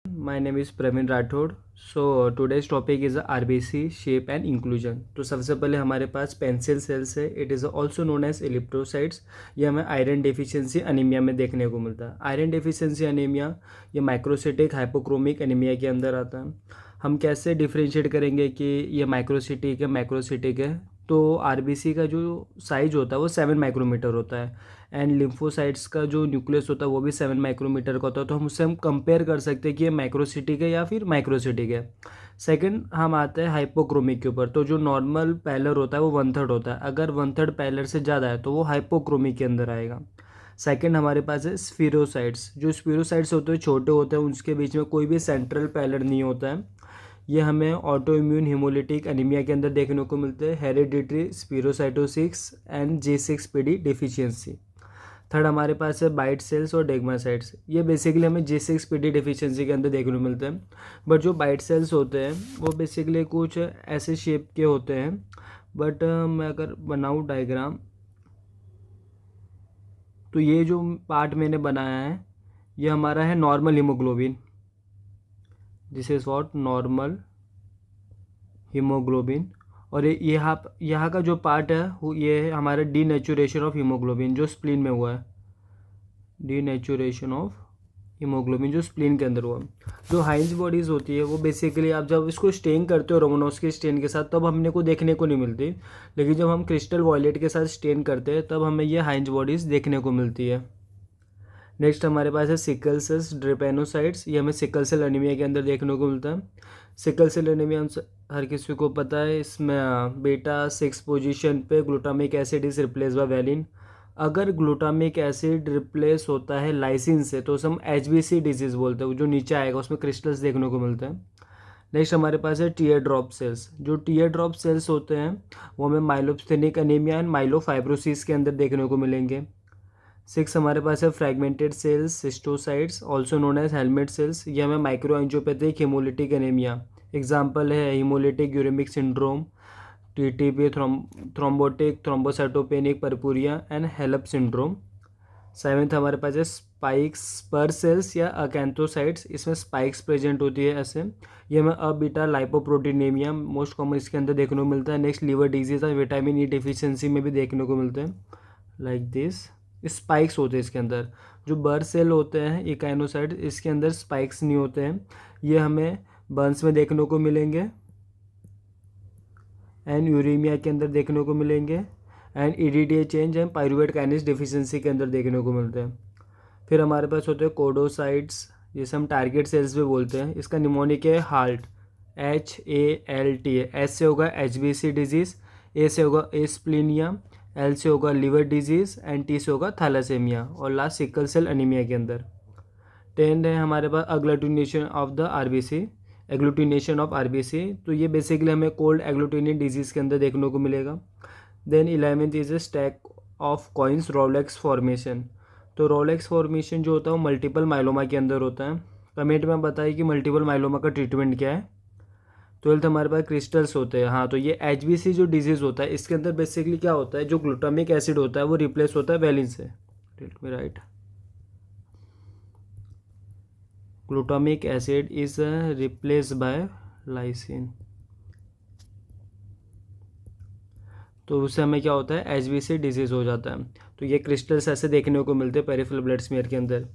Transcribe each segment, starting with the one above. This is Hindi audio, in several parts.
My name is Praveen Rathod. So today's topic is RBC shape and inclusion. तो सबसे पहले हमारे पास पेंसिल सेल्स है. It is also known as elliptocytes. ये हमें आयरन डेफिशिएंसी अनीमिया में देखने को मिलता है. आयरन डेफिशिएंसी अनीमिया ये माइक्रोसिटिक हाइपोक्रोमिक अनीमिया के अंदर आता है. हम कैसे डिफ्रेंशिएट करेंगे कि ये माइक्रोसिटिक है मैक्रोसिटिक है. तो आरबीसी का जो साइज होता है वो 7 माइक्रोमीटर होता है एंड लिम्फोसाइट्स का जो न्यूक्लियस होता है वो भी 7 माइक्रोमीटर का होता है. तो हम उससे कंपेयर कर सकते हैं कि ये माइक्रोसिटिक है या फिर माइक्रोसिटिक है. सेकंड हम आते हैं हाइपोक्रोमिक के ऊपर. तो जो नॉर्मल पैलर होता है वो 1/3 होता है. अगर 1/3 पैलर से ज़्यादा है तो वो हाइपोक्रोमिक के अंदर आएगा. सेकंड हमारे पास है स्फीरोसाइट्स. जो स्फीरोसाइट्स होते हैं छोटे होते हैं, उसके बीच में कोई भी सेंट्रल पैलर नहीं होता है. ये हमें ऑटो इम्यून हिमोलिटिक एनीमिया के अंदर देखने को मिलते हैं. Hereditary स्पीरोसाइटोसिस and G6PD deficiency. Third हमारे पास है बाइट सेल्स और डेग्मासाइट्स. ये बेसिकली हमें G6PD डिफिशियंसी के अंदर देखने को मिलते हैं. बट जो बाइट सेल्स होते हैं वो बेसिकली कुछ ऐसे शेप के होते हैं. बट मैं अगर बनाऊँ डायग्राम तो ये जो पार्ट मैंने बनाया है ये हमारा है normal haemoglobin. This is what normal haemoglobin. और ये यहाँ का जो पार्ट है ये है हमारा डीनेचुरेशन ऑफ हीमोग्लोबिन जो स्प्लीन में हुआ है. डीनेचुरेशन ऑफ हीमोग्लोबिन जो स्प्लीन के अंदर हुआ. जो हाइंज बॉडीज़ होती है वो बेसिकली आप जब इसको स्टेन करते हो रोमनोव्स्की स्टेन के साथ तब हमने को देखने को नहीं मिलती. लेकिन जब हम क्रिस्टल वॉयलेट के साथ स्टेन करते हैं तब हमें ये हाइंज बॉडीज़ देखने को मिलती है. नेक्स्ट हमारे पास है सिकल सेल्स ड्रेपेनोसाइट्स. ये हमें सिकल सेल एनीमिया के अंदर देखने को मिलता है. सिकल सेल एनीमिया हर किसी को पता है. इसमें बीटा 6 पोजीशन पे glutamic acid is replace by valine. अगर ग्लूटामिक एसिड रिप्लेस होता है लाइसिन से तो उसे हम HBC डिजीज़ बोलते हैं. जो नीचे आएगा उसमें क्रिस्टल्स देखने को मिलते हैं. नेक्स्ट हमारे पास है टीयर ड्रॉप सेल्स. जो टीयर ड्रॉप सेल्स होते हैं वो हमें माइलोस्थेनिक एनीमिया एंड माइलोफाइब्रोसिस के अंदर देखने को मिलेंगे. 6 हमारे पास है fragmented cells schistocytes also known as helmet cells. ये हमें microangiopathic haemolytic anaemia. Example है haemolytic uraemic syndrome, TTP thrombotic thrombocytopenic purpura and HELLP syndrome. 7th हमारे पास है स्पाइक्स स्पर सेल्स या अकैंथोसाइट्स. इसमें स्पाइक्स प्रेजेंट होती है ऐसे. ये हमें बीटा लाइपोप्रोटीनेमिया मोस्ट कॉमन इसके अंदर देखने को मिलता है. नेक्स्ट लीवर डिजीज और विटामिन ई डिफिशियंसी में भी देखने को मिलते हैं लाइक दिस. स्पाइक्स होते हैं इसके अंदर. जो बर्ड सेल होते हैं इकाइनोसाइट इसके अंदर स्पाइक्स नहीं होते हैं. ये हमें बर्न्स में देखने को मिलेंगे एंड यूरेमिया के अंदर देखने को मिलेंगे and EDTA change and pyruvate kinase deficiency के अंदर देखने को मिलते हैं. फिर हमारे पास होते हैं कोडोसाइट्स जिसे हम टारगेट सेल्स भी बोलते हैं. इसका निमोनिक है HALT HALT. एस से होगा HBC डिजीज़, ए से होगा एस्प्लीनिया, L से होगा लीवर डिजीज़ एंड T से होगा थैलासेमिया और लास्ट सिकल सेल एनीमिया के अंदर. 10 है हमारे पास agglutination of the RBC. Agglutination of RBC तो ये बेसिकली हमें कोल्ड एग्लूटिनेट डिजीज़ के अंदर देखने को मिलेगा. Then 11th is a stack of coins Rolex formation. तो रोलेक्स फॉर्मेशन जो होता है वो मल्टीपल माइलोमा के अंदर होता है. कमेंट में बताइए कि मल्टीपल माइलोमा का ट्रीटमेंट क्या है. 12th हमारे पास क्रिस्टल्स होते हैं. हाँ तो ये HBC जो डिजीज़ होता है इसके अंदर बेसिकली क्या होता है जो ग्लूटामिक एसिड होता है वो रिप्लेस होता है वैलिन से. Let me right. Glutamic acid is replace by lysine. तो उससे हमें क्या होता है HBC डिजीज़ हो जाता है. तो ये क्रिस्टल्स ऐसे देखने को मिलते हैं पेरिफेरल ब्लड स्मीयर के अंदर.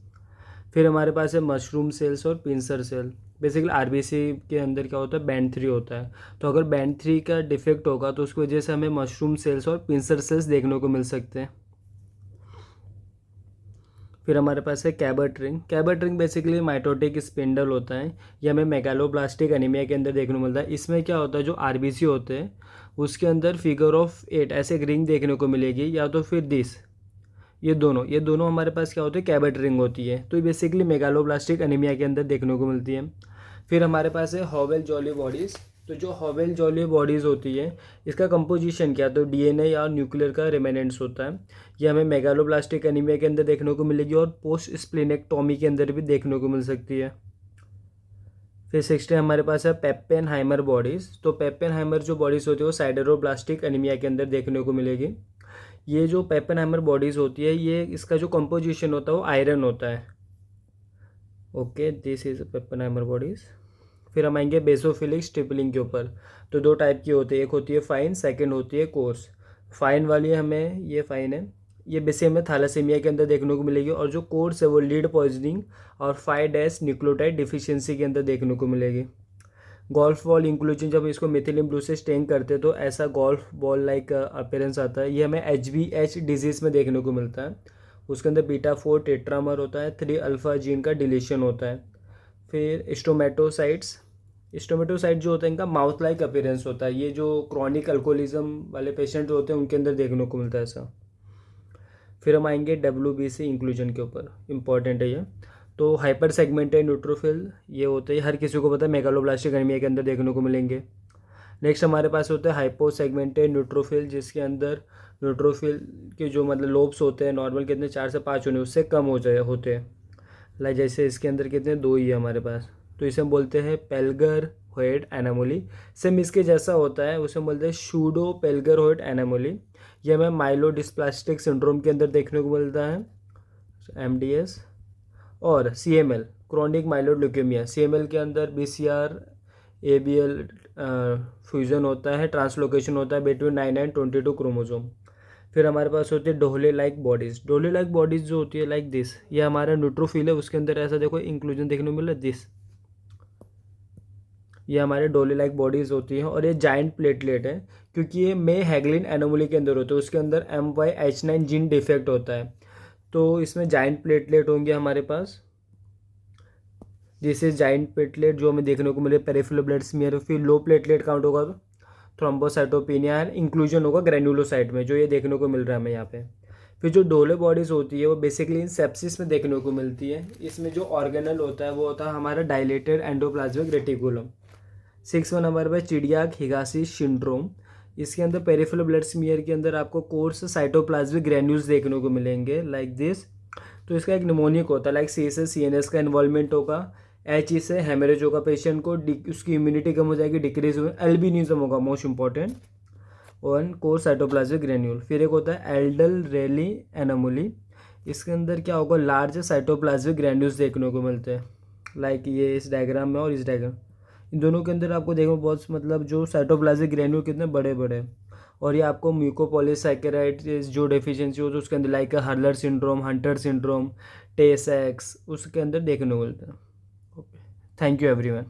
फिर हमारे पास है मशरूम सेल्स और पिंसर सेल. बेसिकली RBC के अंदर क्या होता है बैंड 3 होता है. तो अगर बैंड 3 का डिफेक्ट होगा तो उसकी वजह से हमें मशरूम सेल्स और पिंसर सेल्स देखने को मिल सकते हैं. फिर हमारे पास है Cabot ring. Cabot ring basically mitotic spindle होता है. ये हमें मेगालोब्लास्टिक एनीमिया के अंदर देखने को मिलता है. इसमें क्या होता है जो RBC होते हैं उसके अंदर फिगर ऑफ 8 ऐसे एक रिंग देखने को मिलेगी या तो फिर दिस. ये दोनों हमारे पास क्या होते हैं कैबर्ट रिंग होती है. तो ये बेसिकली मेगालोब्लास्टिक एनीमिया के अंदर देखने को मिलती है. फिर हमारे पास है हॉवेल जॉली बॉडीज़. तो जो हॉवेल जॉली बॉडीज़ होती है इसका कंपोजिशन क्या तो DNA या न्यूक्लियर का रिमेनेंट्स होता है. ये हमें मेगालोब्लास्टिक एनीमिया के अंदर देखने को मिलेगी और पोस्ट स्प्लेनेक्टोमी के अंदर भी देखने को मिल सकती है. फिर 16 हमारे पास है पेप्पेनहाइमर बॉडीज़. तो पेप्पेनहाइमर जो बॉडीज़ होती है वो साइडरोब्लास्टिक एनीमिया के अंदर देखने को मिलेगी. ये जो पेप्पेनहाइमर बॉडीज़ होती है ये इसका जो कंपोजिशन होता है वो आयरन होता है. Okay, this is Pappenheimer bodies. फिर हम आएंगे बेसोफिलिक स्टिपलिंग के ऊपर। तो दो टाइप की होती है, एक होती है फाइन, सेकंड होती है कोर्स। फाइन वाली हमें, ये फाइन है, ये बेसिक हमें थैलेसीमिया के अंदर देखने को मिलेगी, और जो कोर्स है वो लीड पॉइजनिंग और 5' न्यूक्लियोटाइड डिफिशियंसी के अंदर देखने को मिलेगी। गोल्फ बॉल इंक्लूजन, जब इसको मिथिलिन ब्लू से स्टेन करते हैं तो ऐसा गोल्फ बॉल लाइक अपीयरेंस आता है। ये हमें HBH डिजीज़ में देखने को मिलता है। उसके अंदर बीटा 4 टेट्रामर होता है, 3 अल्फ़ा जीन का डिलीशन होता है। फिर स्टोमेटोसाइट्स, स्टोमेटोसाइट जो होता है इनका माउथ लाइक अपीयरेंस होता है। ये जो क्रॉनिक अल्कोहलिज्म वाले पेशेंट होते हैं उनके अंदर देखने को मिलता है ऐसा। फिर हम आएंगे WBC इंक्लूजन के ऊपर, इंपॉर्टेंट है ये। तो हाइपर सेगमेंटेड न्यूट्रोफिल ये होते हैं, हर किसी को पता है मेगालोब्लास्टिक एनीमिया के अंदर देखने को मिलेंगे। नेक्स्ट हमारे पास होता है हाइपो सेगमेंटेड न्यूट्रोफिल, जिसके अंदर न्यूट्रोफिल के जो मतलब लोब्स होते हैं नॉर्मल कितने 4 से 5 होने, उससे कम हो जाए होते हैं। लाइक जैसे इसके अंदर कितने 2 ही है हमारे पास, तो इसे हम बोलते हैं पेल्गर होइड एनामोली। सेम इसके जैसा होता है, उसे हम बोलते हैं शूडो पेल्गर होइड एनामोली। ये हमें माइलोडिस्प्लास्टिक सिंड्रोम के अंदर देखने को मिलता है, MDS। और CML chronic myeloid leukaemia, CML के अंदर BCR ABL फ्यूजन होता है, ट्रांसलोकेशन होता है बिटवीन 9 एंड 22 क्रोमोसोम। फिर हमारे पास होती है डोहले लाइक बॉडीज़। डोहले लाइक बॉडीज़ जो होती है लाइक दिस, ये हमारा न्यूट्रोफिल है, उसके अंदर ऐसा देखो इंक्लूजन देखने को मिल रहा है दिस, ये हमारे डोले लाइक बॉडीज़ होती हैं। और ये जाइंट प्लेटलेट है, क्योंकि ये मे हैगलिन एनोमली के अंदर होते हैं, उसके अंदर MYH9 जीन डिफेक्ट होता है, तो इसमें जाइंट प्लेटलेट होंगे हमारे पास। जैसे जाइंट प्लेटलेट जो हमें देखने को मिले पेरिफेरल ब्लड स्मीयर। फिर लो प्लेटलेट काउंट होगा तो थ्रोम्बोसाइटोपिनिया एंड इंक्लूजन होगा ग्रेन्युलोसाइट में, जो ये देखने को मिल रहा है हमें यहाँ पे। फिर जो डोले बॉडीज़ होती है वो बेसिकली इन सेप्सिस में देखने को मिलती है। इसमें जो ऑर्गेनल होता है वो होता है हमारा डायलेटेड एंडोप्लाज्मिक रेटिकुलम। 6 हमारे पास चिड़ियाक हिगासी सिंड्रोम। इसके अंदर पेरिफेरल ब्लड स्मीयर के अंदर आपको कोर्स साइटोप्लाज्मिक ग्रेन्यूल्स देखने को मिलेंगे लाइक दिस। तो इसका एक निमोनिक होता है, लाइक C से CNS का इन्वॉल्वमेंट होगा, H से हेमरेज होगा पेशेंट को, उसकी इम्यूनिटी कम हो जाएगी, डिक्रीज हो, एल्बिनिज्म होगा मोस्ट इंपॉर्टेंट, और कोर साइटोप्लाज्मिक ग्रेन्यूल। फिर एक होता है एल्डल रेली एनामोली। इसके अंदर क्या होगा, लार्ज साइटोप्लाज्मिक ग्रेन्यूल्स देखने को मिलते हैं, लाइक ये इस डायग्राम में और इस डायग्राम, इन दोनों के अंदर आपको देखो बहुत मतलब जो साइटोप्लाज्मिक ग्रेन्यूल कितने बड़े बड़े। और ये आपको म्यूकोपॉलीसैकेराइड जो डेफिशिएंसी हो तो उसके अंदर like Hurler syndrome, Hunter syndrome, Tay Sachs उसके अंदर देखने को मिलता है। Okay, thank you everyone.